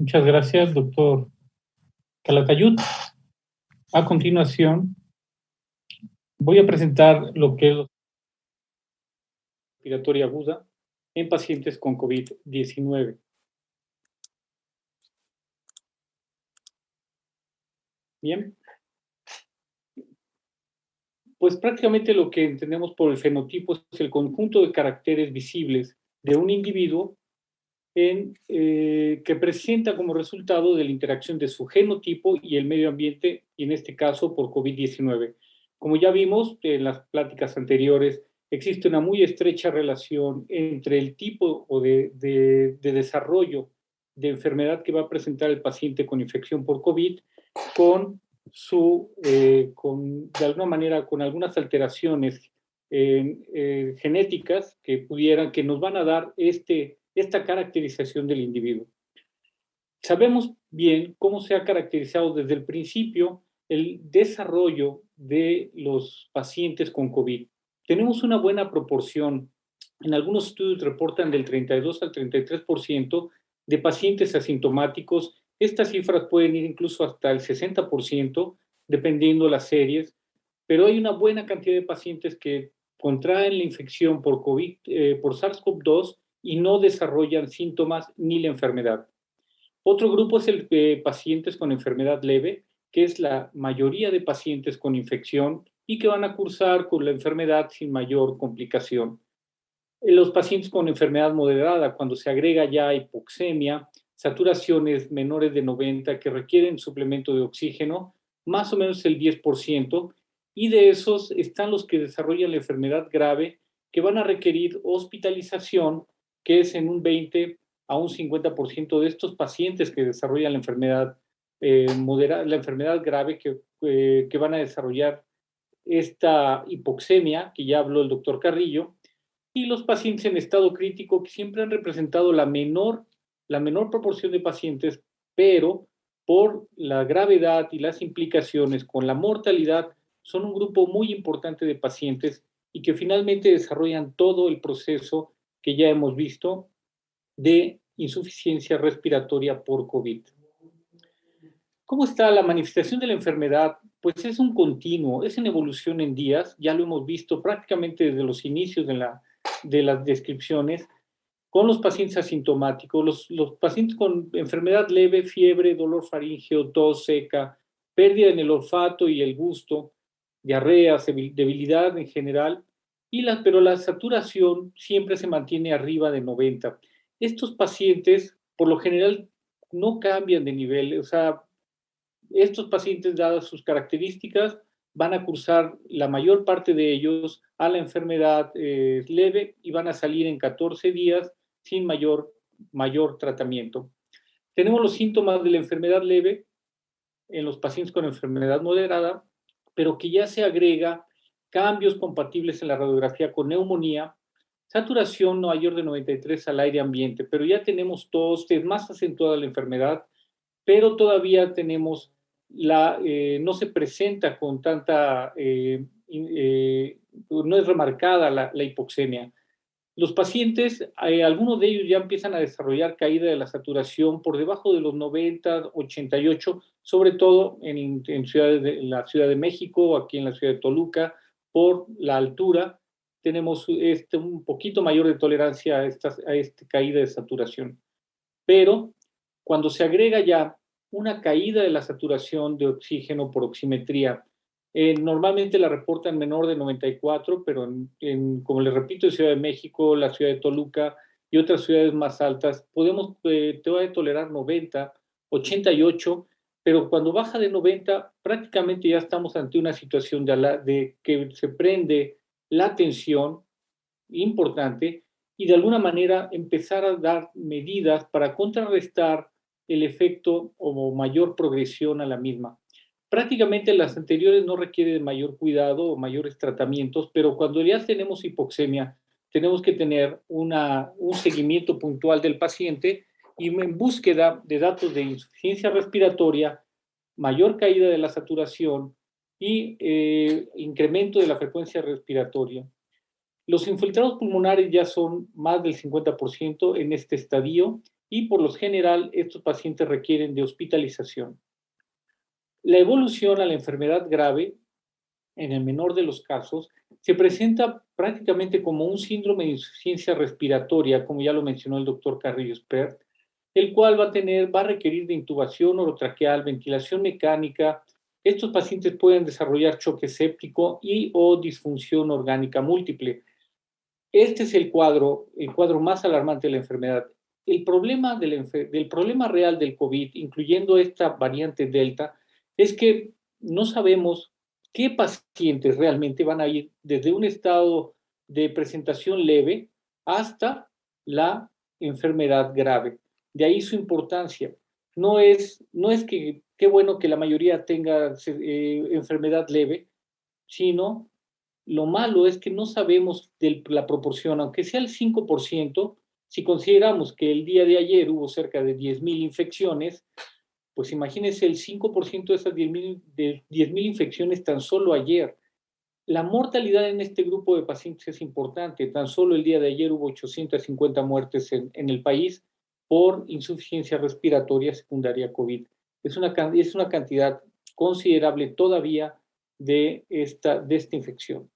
Muchas gracias, doctor Calatayud. A continuación, voy a presentar lo que es la respiratoria aguda en pacientes con COVID-19. Bien, pues prácticamente lo que entendemos por el fenotipo es el conjunto de caracteres visibles de un individuo que presenta como resultado de la interacción de su genotipo y el medio ambiente, y en este caso por COVID-19. Como ya vimos en las pláticas anteriores, existe una muy estrecha relación entre el tipo o de desarrollo de enfermedad que va a presentar el paciente con infección por COVID con de alguna manera, con algunas alteraciones genéticas que nos van a dar esta caracterización del individuo. Sabemos bien cómo se ha caracterizado desde el principio el desarrollo de los pacientes con COVID. Tenemos una buena proporción. En algunos estudios reportan del 32 al 33% de pacientes asintomáticos. Estas cifras pueden ir incluso hasta el 60%, dependiendo las series, pero hay una buena cantidad de pacientes que contraen la infección por COVID, por SARS-CoV-2 y no desarrollan síntomas ni la enfermedad. Otro grupo es el de pacientes con enfermedad leve, que es la mayoría de pacientes con infección y que van a cursar con la enfermedad sin mayor complicación. Los pacientes con enfermedad moderada, cuando se agrega ya hipoxemia, saturaciones menores de 90 que requieren suplemento de oxígeno, más o menos el 10%, y de esos están los que desarrollan la enfermedad grave, que van a requerir hospitalización, que es en un 20 a un 50% de estos pacientes que desarrollan la enfermedad moderada, la enfermedad grave, que van a desarrollar esta hipoxemia, que ya habló el doctor Carrillo, y los pacientes en estado crítico, que siempre han representado la menor proporción de pacientes, pero por la gravedad y las implicaciones con la mortalidad, son un grupo muy importante de pacientes y que finalmente desarrollan todo el proceso que ya hemos visto de insuficiencia respiratoria por COVID. ¿Cómo está la manifestación de la enfermedad? Pues es un continuo, es en evolución en días, ya lo hemos visto prácticamente desde los inicios de las descripciones, con los pacientes asintomáticos, los pacientes con enfermedad leve, fiebre, dolor faríngeo, tos seca, pérdida en el olfato y el gusto, diarreas, debilidad en general, pero la saturación siempre se mantiene arriba de 90. Estos pacientes, por lo general, no cambian de nivel, o sea, estos pacientes, dadas sus características, van a cursar la mayor parte de ellos a la enfermedad leve y van a salir en 14 días sin mayor tratamiento. Tenemos los síntomas de la enfermedad leve en los pacientes con enfermedad moderada, pero que ya se agrega cambios compatibles en la radiografía con neumonía, saturación no mayor de 93 al aire ambiente, pero ya tenemos tos, es más acentuada la enfermedad, pero todavía tenemos no se presenta con tanta, no es remarcada la hipoxemia. Los pacientes, algunos de ellos ya empiezan a desarrollar caída de la saturación por debajo de los 90, 88, sobre todo en la Ciudad de México, aquí en la ciudad de Toluca, por la altura, tenemos un poquito mayor de tolerancia a esta caída de saturación. Pero cuando se agrega ya una caída de la saturación de oxígeno por oximetría, normalmente la reportan menor de 94, pero como les repito, en Ciudad de México, la ciudad de Toluca y otras ciudades más altas, te va a tolerar 90, 88, pero cuando baja de 90, prácticamente ya estamos ante una situación de que se prende la tensión importante y de alguna manera empezar a dar medidas para contrarrestar el efecto o mayor progresión a la misma. Prácticamente las anteriores no requieren de mayor cuidado o mayores tratamientos, pero cuando ya tenemos hipoxemia, tenemos que tener un seguimiento puntual del paciente y en búsqueda de datos de insuficiencia respiratoria, mayor caída de la saturación y incremento de la frecuencia respiratoria. Los infiltrados pulmonares ya son más del 50% en este estadio y por lo general estos pacientes requieren de hospitalización. La evolución a la enfermedad grave, en el menor de los casos, se presenta prácticamente como un síndrome de insuficiencia respiratoria, como ya lo mencionó el doctor Carrillo Spert, el cual va a requerir de intubación orotraqueal, ventilación mecánica. Estos pacientes pueden desarrollar choque séptico y o disfunción orgánica múltiple. Este es el cuadro más alarmante de la enfermedad. El problema del problema real del COVID, incluyendo esta variante Delta, es que no sabemos qué pacientes realmente van a ir desde un estado de presentación leve hasta la enfermedad grave. De ahí su importancia. No es que qué bueno que la mayoría tenga enfermedad leve, sino lo malo es que no sabemos de la proporción, aunque sea el 5%. Si consideramos que el día de ayer hubo cerca de 10,000 infecciones, pues imagínense el 5% de esas 10,000 infecciones tan solo ayer. La mortalidad en este grupo de pacientes es importante. Tan solo el día de ayer hubo 850 muertes en el país por insuficiencia respiratoria secundaria COVID. Es una cantidad considerable todavía de esta infección.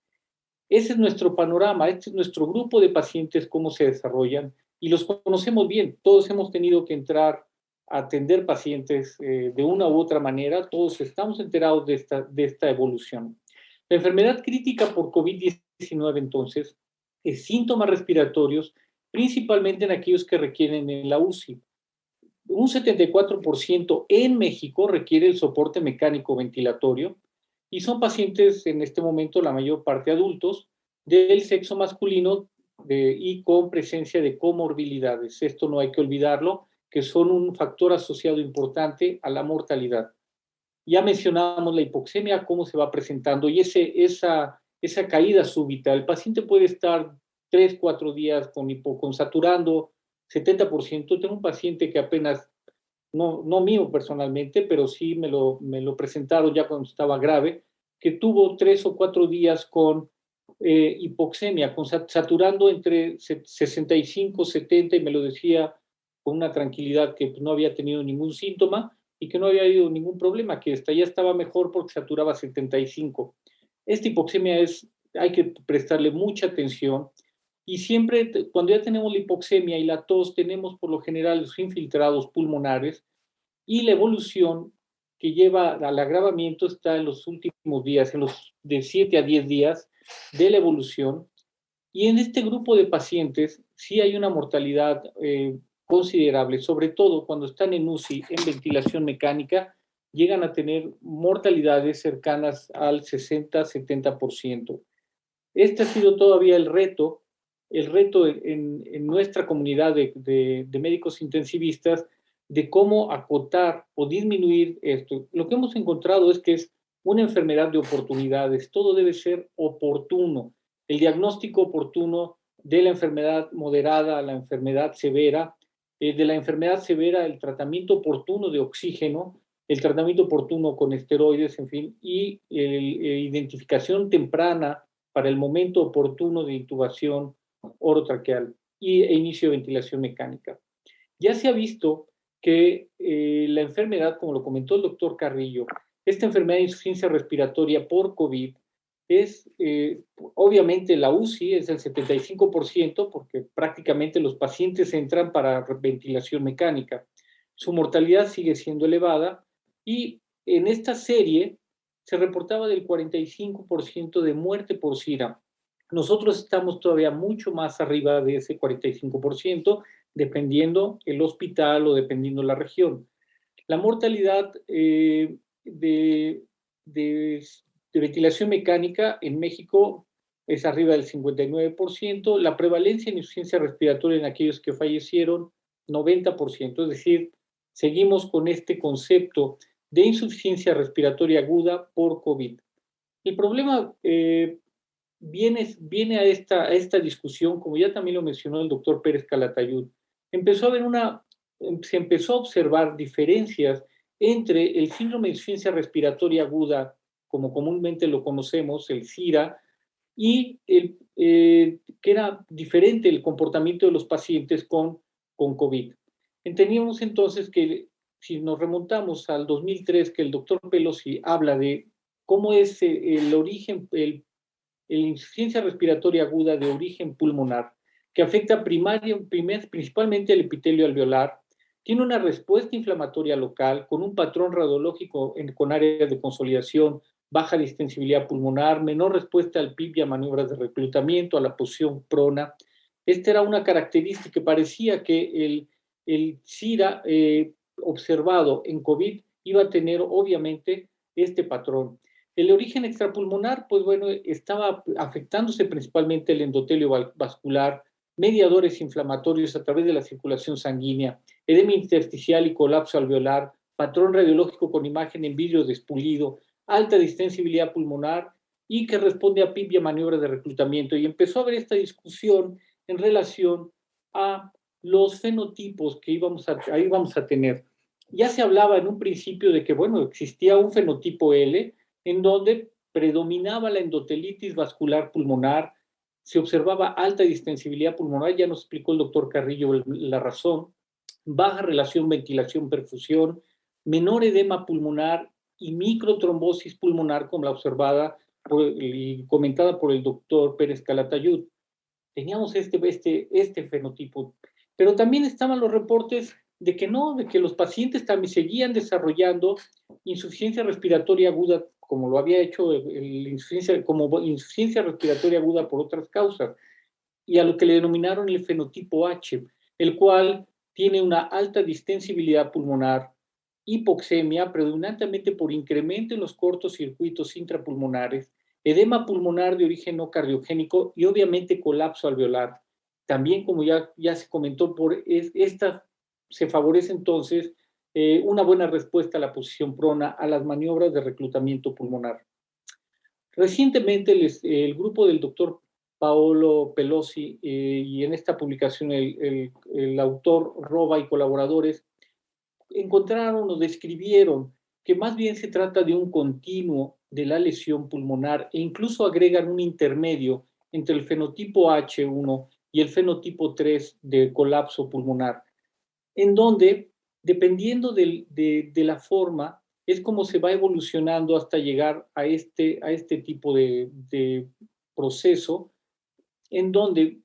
Ese es nuestro panorama, este es nuestro grupo de pacientes, cómo se desarrollan, y los conocemos bien. Todos hemos tenido que entrar a atender pacientes de una u otra manera, todos estamos enterados de esta evolución. La enfermedad crítica por COVID-19, entonces, es síntomas respiratorios, principalmente en aquellos que requieren en la UCI. Un 74% en México requiere el soporte mecánico ventilatorio, y son pacientes en este momento, la mayor parte adultos, del sexo masculino y con presencia de comorbilidades. Esto no hay que olvidarlo, que son un factor asociado importante a la mortalidad. Ya mencionábamos la hipoxemia, cómo se va presentando, y esa caída súbita. El paciente puede estar 3, 4 días con saturando 70%. Tengo un paciente que apenas, no mío personalmente, pero sí me lo presentaron ya cuando estaba grave, que tuvo 3 o 4 días con hipoxemia, saturando entre 65, 70, y me lo decía con una tranquilidad que no había tenido ningún síntoma y que no había habido ningún problema, que ya estaba mejor porque saturaba 75. Esta hipoxemia hay que prestarle mucha atención, y siempre cuando ya tenemos la hipoxemia y la tos, tenemos por lo general los infiltrados pulmonares, y la evolución que lleva al agravamiento está en los últimos días, en los de 7 a 10 días de la evolución. Y en este grupo de pacientes sí hay una mortalidad considerable, sobre todo cuando están en UCI, en ventilación mecánica, llegan a tener mortalidades cercanas al 60-70%. Este ha sido todavía el reto en nuestra comunidad de médicos intensivistas, de cómo acotar o disminuir esto. Lo que hemos encontrado es que es una enfermedad de oportunidades, todo debe ser oportuno. El diagnóstico oportuno de la enfermedad moderada a la enfermedad severa, de la enfermedad severa el tratamiento oportuno de oxígeno, el tratamiento oportuno con esteroides, en fin, y identificación temprana para el momento oportuno de intubación orotraqueal e inicio de ventilación mecánica. Ya se ha visto que la enfermedad, como lo comentó el doctor Carrillo, esta enfermedad de insuficiencia respiratoria por COVID es, obviamente la UCI es el 75%, porque prácticamente los pacientes entran para ventilación mecánica. Su mortalidad sigue siendo elevada, y en esta serie se reportaba del 45% de muerte por SIRA. Nosotros estamos todavía mucho más arriba de ese 45%, dependiendo el hospital o dependiendo la región. La mortalidad de ventilación mecánica en México es arriba del 59%, la prevalencia en insuficiencia respiratoria en aquellos que fallecieron, 90%, es decir, seguimos con este concepto de insuficiencia respiratoria aguda por COVID. El problema viene a esta discusión, como ya también lo mencionó el doctor Pérez Calatayud. Se empezó a observar diferencias entre el síndrome de insuficiencia respiratoria aguda, como comúnmente lo conocemos, el SIRA, y que era diferente el comportamiento de los pacientes con COVID. Entendíamos entonces que si nos remontamos al 2003, que el doctor Pelosi habla de cómo es el origen, la insuficiencia respiratoria aguda de origen pulmonar, que afecta principalmente el epitelio alveolar, tiene una respuesta inflamatoria local con un patrón radiológico con áreas de consolidación, baja distensibilidad pulmonar, menor respuesta al PIB y a maniobras de reclutamiento, a la posición prona. Esta era una característica que parecía que el SIRA observado en COVID iba a tener obviamente este patrón. El origen extrapulmonar, pues bueno, estaba afectándose principalmente el endotelio vascular, mediadores inflamatorios a través de la circulación sanguínea, edema intersticial y colapso alveolar, patrón radiológico con imagen en vidrio despulido, alta distensibilidad pulmonar y que responde a PIB y a maniobras de reclutamiento. Y empezó a haber esta discusión en relación a los fenotipos que ahí vamos a tener. Ya se hablaba en un principio de que, bueno, existía un fenotipo L, en donde predominaba la endotelitis vascular pulmonar, se observaba alta distensibilidad pulmonar, ya nos explicó el doctor Carrillo la razón, baja relación ventilación-perfusión, menor edema pulmonar y microtrombosis pulmonar como la observada y comentada por el doctor Pérez Calatayud. Teníamos este fenotipo, pero también estaban los reportes de que no, de que los pacientes también seguían desarrollando insuficiencia respiratoria aguda, como lo había hecho como insuficiencia respiratoria aguda por otras causas, y a lo que le denominaron el fenotipo H, el cual tiene una alta distensibilidad pulmonar, hipoxemia, predominantemente por incremento en los cortocircuitos intrapulmonares, edema pulmonar de origen no cardiogénico y obviamente colapso alveolar. También, como ya se comentó, se favorece entonces una buena respuesta a la posición prona, a las maniobras de reclutamiento pulmonar. Recientemente el grupo del doctor Paolo Pelosi y en esta publicación el autor Roba y colaboradores encontraron o describieron que más bien se trata de un continuo de la lesión pulmonar e incluso agregan un intermedio entre el fenotipo H1 y el fenotipo 3 de colapso pulmonar, en donde, dependiendo de la forma, es como se va evolucionando hasta llegar a este tipo de proceso, en donde,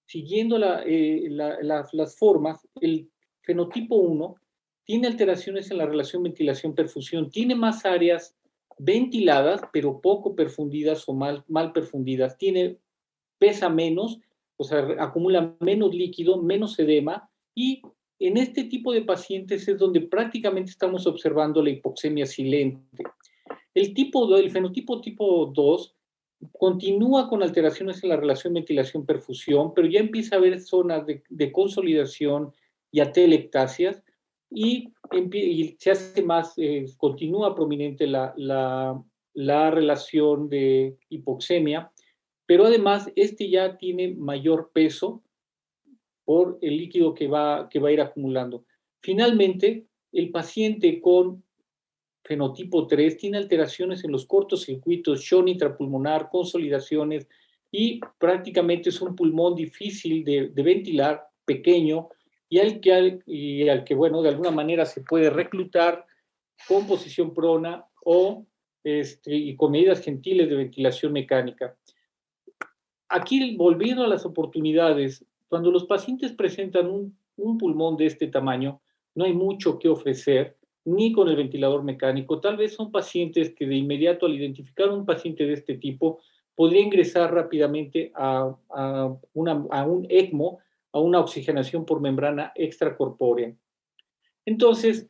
siguiendo las formas, el fenotipo 1 tiene alteraciones en la relación ventilación-perfusión, tiene más áreas ventiladas, pero poco perfundidas o mal perfundidas, pesa menos, o sea, acumula menos líquido, menos edema, y en este tipo de pacientes es donde prácticamente estamos observando la hipoxemia silente. El fenotipo tipo 2 continúa con alteraciones en la relación ventilación-perfusión, pero ya empieza a haber zonas de consolidación y atelectasias y se hace más, continúa prominente la relación de hipoxemia, pero además ya tiene mayor peso por el líquido que va a ir acumulando. Finalmente, el paciente con fenotipo 3 tiene alteraciones en los cortocircuitos, shock intrapulmonar, consolidaciones y prácticamente es un pulmón difícil de ventilar, pequeño, y al que, bueno, de alguna manera se puede reclutar con posición prona y con medidas gentiles de ventilación mecánica. Aquí, volviendo a las oportunidades, cuando los pacientes presentan un pulmón de este tamaño, no hay mucho que ofrecer, ni con el ventilador mecánico. Tal vez son pacientes que de inmediato, al identificar un paciente de este tipo, podría ingresar rápidamente a un ECMO, a una oxigenación por membrana extracorpórea. Entonces,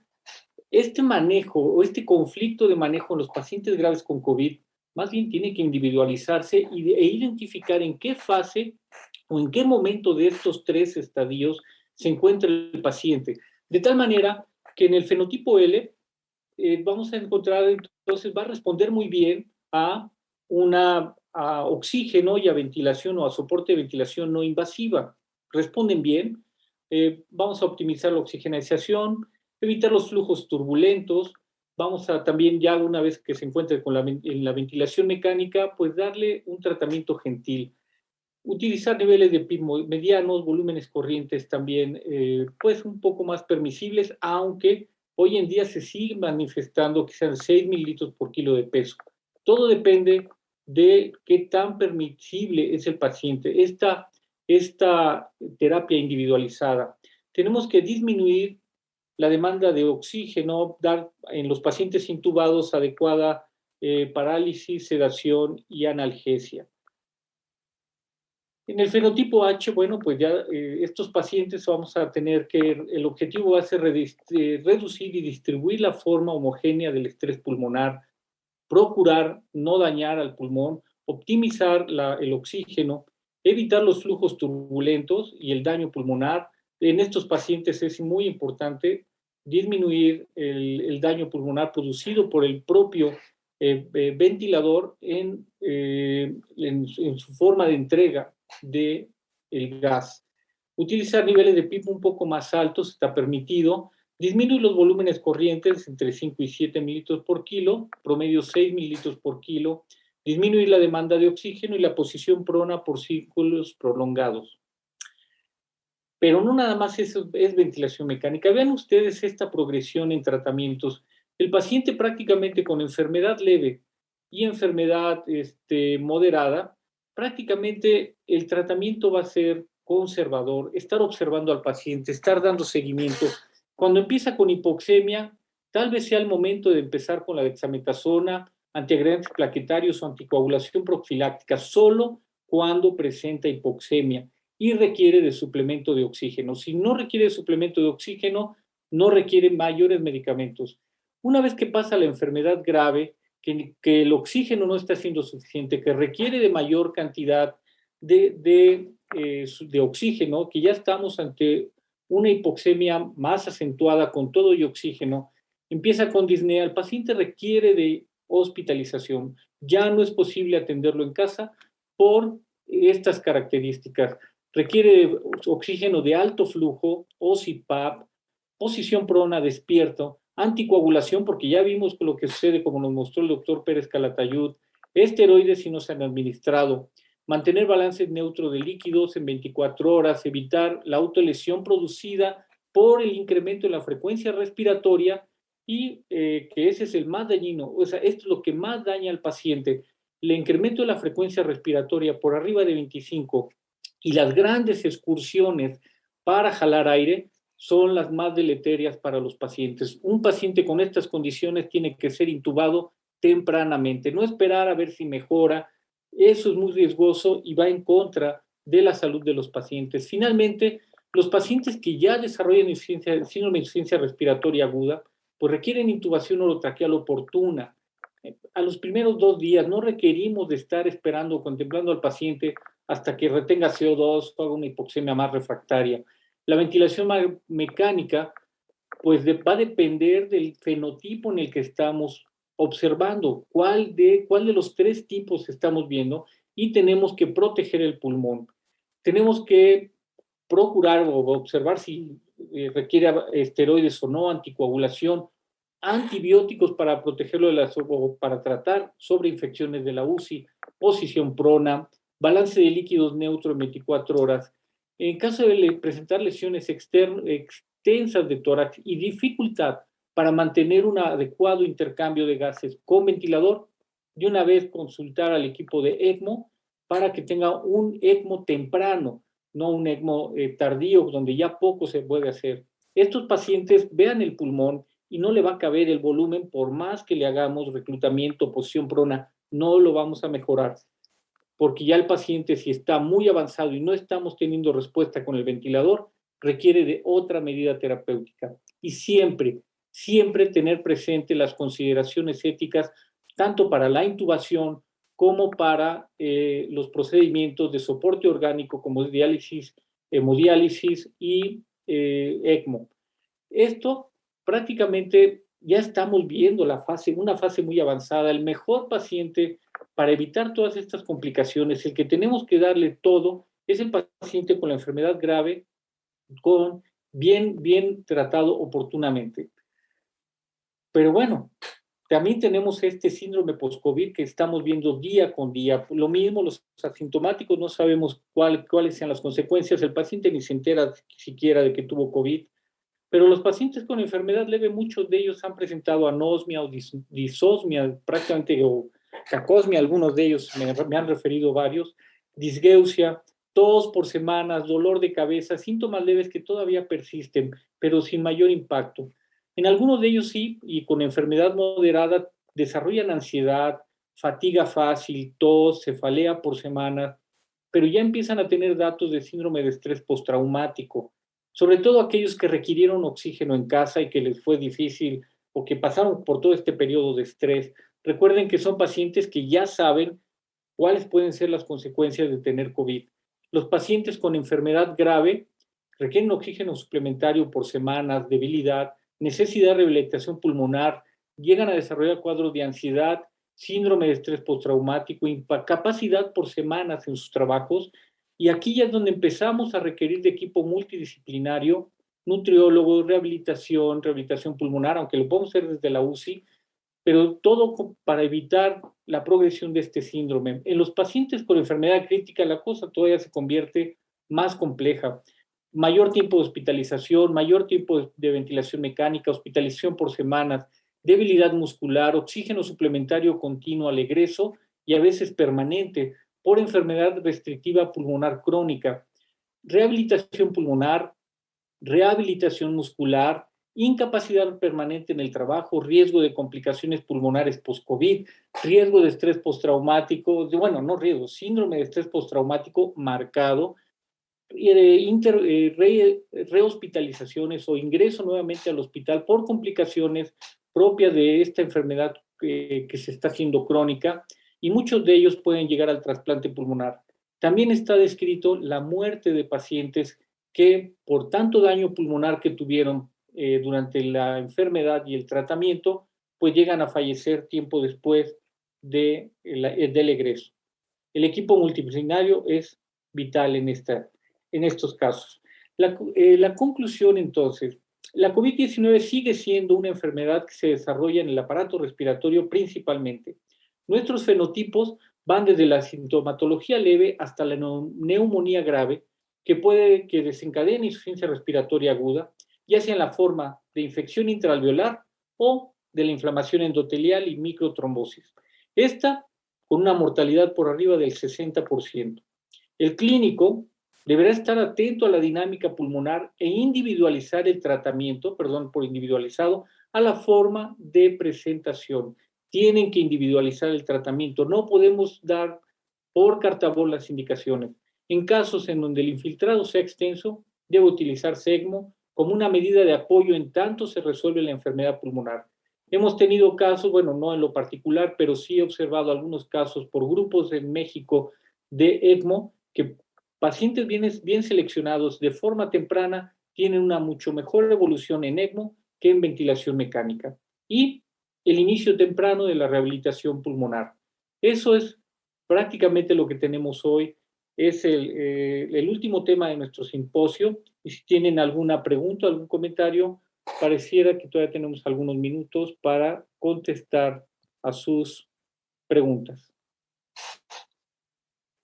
este manejo o este conflicto de manejo en los pacientes graves con COVID más bien tiene que individualizarse e identificar en qué fase o en qué momento de estos tres estadios se encuentra el paciente. De tal manera que en el fenotipo L vamos a encontrar, entonces va a responder muy bien a oxígeno y a ventilación o a soporte de ventilación no invasiva. Responden bien. Vamos a optimizar la oxigenación, evitar los flujos turbulentos. Vamos a también, ya una vez que se encuentre en la ventilación mecánica, pues darle un tratamiento gentil. Utilizar niveles de PIB medianos, volúmenes corrientes también, pues un poco más permisibles, aunque hoy en día se sigue manifestando que sean 6 mililitros por kilo de peso. Todo depende de qué tan permisible es el paciente. Esta terapia individualizada, tenemos que disminuir la demanda de oxígeno, dar en los pacientes intubados adecuada parálisis, sedación y analgesia. En el fenotipo H, bueno, pues ya estos pacientes vamos a tener que, el objetivo va a ser reducir y distribuir la forma homogénea del estrés pulmonar, procurar no dañar al pulmón, optimizar el oxígeno, evitar los flujos turbulentos y el daño pulmonar. En estos pacientes es muy importante disminuir el daño pulmonar producido por el propio ventilador en su forma de entrega del gas. Utilizar niveles de PIB un poco más altos está permitido. Disminuir los volúmenes corrientes entre 5 y 7 mililitros por kilo, promedio 6 mililitros por kilo. Disminuir la demanda de oxígeno y la posición prona por ciclos prolongados. Pero no nada más eso es ventilación mecánica. Vean ustedes esta progresión en tratamientos. El paciente prácticamente con enfermedad leve y enfermedad moderada, prácticamente el tratamiento va a ser conservador, estar observando al paciente, estar dando seguimiento. Cuando empieza con hipoxemia, tal vez sea el momento de empezar con la dexametasona, antiagregantes plaquetarios o anticoagulación profiláctica, solo cuando presenta hipoxemia y requiere de suplemento de oxígeno. Si no requiere de suplemento de oxígeno, no requiere mayores medicamentos. Una vez que pasa la enfermedad grave, que el oxígeno no está siendo suficiente, que requiere de mayor cantidad de oxígeno, que ya estamos ante una hipoxemia más acentuada con todo y oxígeno, empieza con disnea, el paciente requiere de hospitalización. Ya no es posible atenderlo en casa por estas características. Requiere oxígeno de alto flujo, OSIPAP, posición prona, despierto, anticoagulación, porque ya vimos lo que sucede, como nos mostró el doctor Pérez Calatayud, esteroides si no se han administrado, mantener balance neutro de líquidos en 24 horas, evitar la autolesión producida por el incremento en la frecuencia respiratoria y que ese es el más dañino, o sea, esto es lo que más daña al paciente, el incremento de la frecuencia respiratoria por arriba de 25 y las grandes excursiones para jalar aire son las más deleterias para los pacientes. Un paciente con estas condiciones tiene que ser intubado tempranamente, no esperar a ver si mejora. Eso es muy riesgoso y va en contra de la salud de los pacientes. Finalmente, los pacientes que ya desarrollan síndrome de insuficiencia respiratoria aguda, pues requieren intubación orotraqueal oportuna. A los primeros 2 días no requerimos de estar esperando o contemplando al paciente hasta que retenga CO2 o haga una hipoxemia más refractaria. La ventilación mecánica pues va a depender del fenotipo en el que estamos observando, cuál de los 3 tipos estamos viendo y tenemos que proteger el pulmón. Tenemos que procurar o observar si requiere esteroides o no, anticoagulación, antibióticos para protegerlo o para tratar sobreinfecciones de la UCI, posición prona, balance de líquidos neutro en 24 horas. En caso de presentar lesiones extensas de tórax y dificultad para mantener un adecuado intercambio de gases con ventilador, de una vez consultar al equipo de ECMO para que tenga un ECMO temprano, no un ECMO tardío, donde ya poco se puede hacer. Estos pacientes vean el pulmón y no le va a caber el volumen, por más que le hagamos reclutamiento, posición prona, no lo vamos a mejorar, porque ya el paciente, si está muy avanzado y no estamos teniendo respuesta con el ventilador, requiere de otra medida terapéutica. Y siempre, siempre tener presente las consideraciones éticas, tanto para la intubación como para los procedimientos de soporte orgánico como diálisis, hemodiálisis y ECMO. Esto prácticamente ya estamos viendo una fase muy avanzada. El mejor paciente para evitar todas estas complicaciones, el que tenemos que darle todo, es el paciente con la enfermedad grave, bien tratado oportunamente. Pero bueno, También tenemos este síndrome post-COVID que estamos viendo día con día. Lo mismo, los asintomáticos no sabemos cuáles sean las consecuencias. El paciente ni se entera siquiera de que tuvo COVID. Pero los pacientes con enfermedad leve, muchos de ellos han presentado anosmia o disosmia, prácticamente, o cacosmia, algunos de ellos me han referido varios, disgeusia, tos por semanas, dolor de cabeza, síntomas leves que todavía persisten, pero sin mayor impacto. En algunos de ellos sí, y con enfermedad moderada, desarrollan ansiedad, fatiga fácil, tos, cefalea por semanas, pero ya empiezan a tener datos de síndrome de estrés postraumático, sobre todo aquellos que requirieron oxígeno en casa y que les fue difícil o que pasaron por todo este periodo de estrés. Recuerden que son pacientes que ya saben cuáles pueden ser las consecuencias de tener COVID. Los pacientes con enfermedad grave requieren oxígeno suplementario por semanas, debilidad, necesidad de rehabilitación pulmonar, llegan a desarrollar cuadros de ansiedad, síndrome de estrés postraumático, incapacidad por semanas en sus trabajos. Y aquí ya es donde empezamos a requerir de equipo multidisciplinario, nutriólogos, rehabilitación pulmonar, aunque lo podemos hacer desde la UCI, pero todo para evitar la progresión de este síndrome. En los pacientes con enfermedad crítica la cosa todavía se convierte más compleja. Mayor tiempo de hospitalización, mayor tiempo de ventilación mecánica, hospitalización por semanas, debilidad muscular, oxígeno suplementario continuo al egreso y a veces permanente por enfermedad restrictiva pulmonar crónica, rehabilitación pulmonar, rehabilitación muscular, incapacidad permanente en el trabajo, riesgo de complicaciones pulmonares post-COVID, riesgo de estrés postraumático, bueno, no riesgo, síndrome de estrés postraumático marcado, rehospitalizaciones o ingreso nuevamente al hospital por complicaciones propias de esta enfermedad que se está haciendo crónica, y muchos de ellos pueden llegar al trasplante pulmonar. También está descrito la muerte de pacientes que por tanto daño pulmonar que tuvieron durante la enfermedad y el tratamiento, pues llegan a fallecer tiempo después del egreso. El equipo multidisciplinario es vital en estos casos. La conclusión entonces, la COVID-19 sigue siendo una enfermedad que se desarrolla en el aparato respiratorio principalmente. Nuestros fenotipos van desde la sintomatología leve hasta la neumonía grave, que puede que desencadene insuficiencia respiratoria aguda, ya sea en la forma de infección intraalveolar o de la inflamación endotelial y microtrombosis. Esta con una mortalidad por arriba del 60%. El clínico deberá estar atento a la dinámica pulmonar e individualizar el tratamiento, perdón por individualizado, a la forma de presentación. Tienen que individualizar el tratamiento. No podemos dar por cartabón las indicaciones. En casos en donde el infiltrado sea extenso, debe utilizarse ECMO como una medida de apoyo en tanto se resuelve la enfermedad pulmonar. Hemos tenido casos, bueno, no en lo particular, pero sí he observado algunos casos por grupos en México de ECMO que pacientes bien seleccionados de forma temprana tienen una mucho mejor evolución en ECMO que en ventilación mecánica. Y el inicio temprano de la rehabilitación pulmonar. Eso es prácticamente lo que tenemos hoy. Es el último tema de nuestro simposio. Y si tienen alguna pregunta, algún comentario, pareciera que todavía tenemos algunos minutos para contestar a sus preguntas.